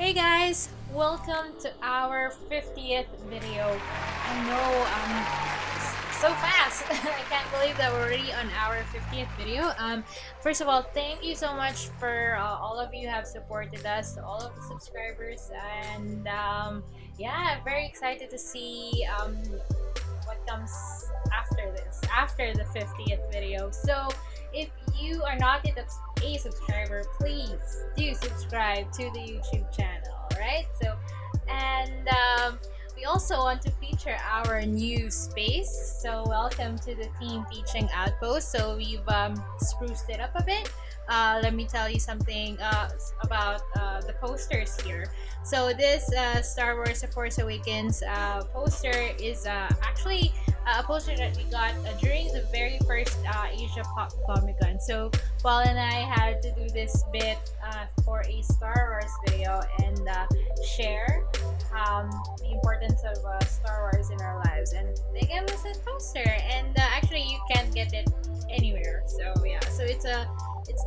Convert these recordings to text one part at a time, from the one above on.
Hey guys, welcome to our 50th video. I know, so fast. I can't believe that we're already on our 50th video. First of all, thank you so much for all of you have supported us, all of the subscribers, and yeah, I'm very excited to see what comes after this, after the 50th video. So if you are not yet a subscriber, please do subscribe to the YouTube channel, alright? So, and we also want to feature our new space. So welcome to the Team PCheng Outpost. So we've spruced it up a bit. Let me tell you something about the posters here. So this Star Wars The Force Awakens poster is actually a poster that we got during the very first Asia Pop Comic Con. So Paul and I had to do this bit for a Star Wars video and share the importance of Star Wars in our lives, and they gave us a poster, and actually you can't get it anywhere. So yeah, so it's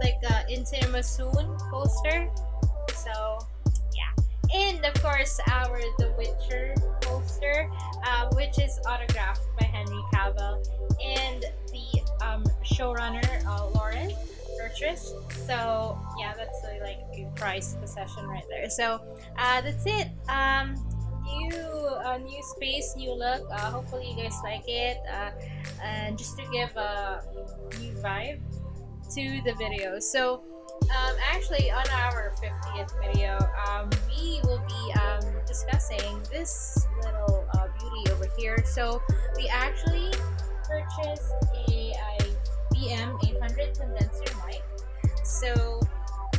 like a in cinema soon poster. So yeah, and of course our The Witcher poster, which is autographed by Henry Cavill and the showrunner Lauren Urtrist. So yeah, that's really like a prized possession right there. So that's it. New space, new look. Hopefully you guys like it. And just to give a new vibe to the video. So actually on our 50th video, we will be discussing this little beauty over here. So we actually purchased a BM-800 Condenser mic. So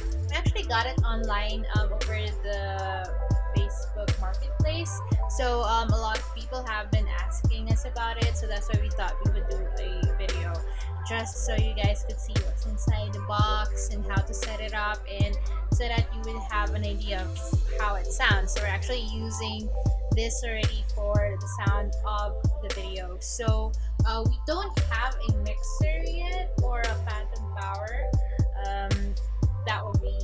we actually got it online over the Facebook Marketplace. So a lot of people have been asking us about it, so that's why we thought we would do a video just so you guys could see what's inside the box and how to set it up, and so that you would have an idea of how it sounds. So we're actually using this already for the sound of the video. So we don't have a mixer yet or a phantom power. That will be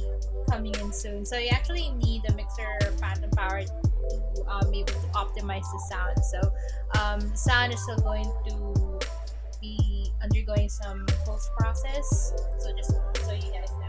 coming in soon. So you actually need a mixer or phantom power to be able to optimize the sound. So the sound is still going to be undergoing some post process. So just so you guys know.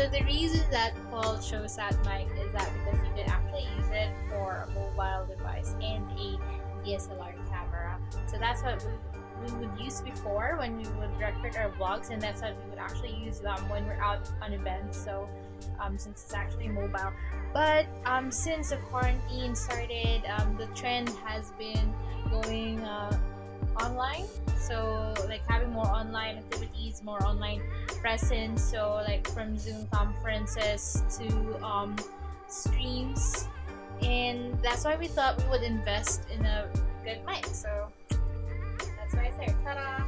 So the reason that Paul chose that mic is that because you could actually use it for a mobile device and a DSLR camera. So that's what we would use before when we would record our vlogs, and that's what we would actually use when we're out on events. So since it's actually mobile, but since the quarantine started, the trend has been going online, so like having more online activities, more online presence, so like from Zoom conferences to streams, and that's why we thought we would invest in a good mic. So that's why I said ta-da!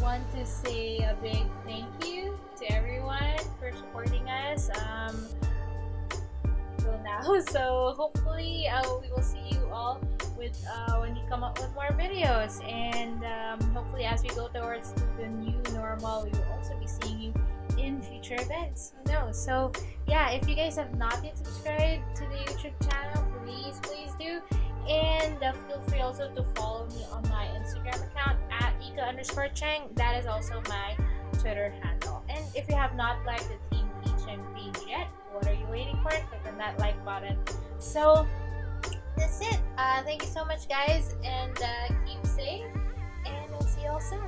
Want to say a big thank you to everyone for supporting us till now. So hopefully we will see you all with when you come up with more videos, and hopefully as we go towards the new normal, we will also be seeing you in future events. Who knows? So yeah, if you guys have not yet subscribed to the YouTube channel, please do, and feel free also to follow me on my Instagram account at ika_cheng. That is also my Twitter handle. And if you have not liked the Team PCheng page yet, what are you waiting for? Click on that like button. So that's it. Thank you so much, guys, and keep safe, and we'll see you all soon.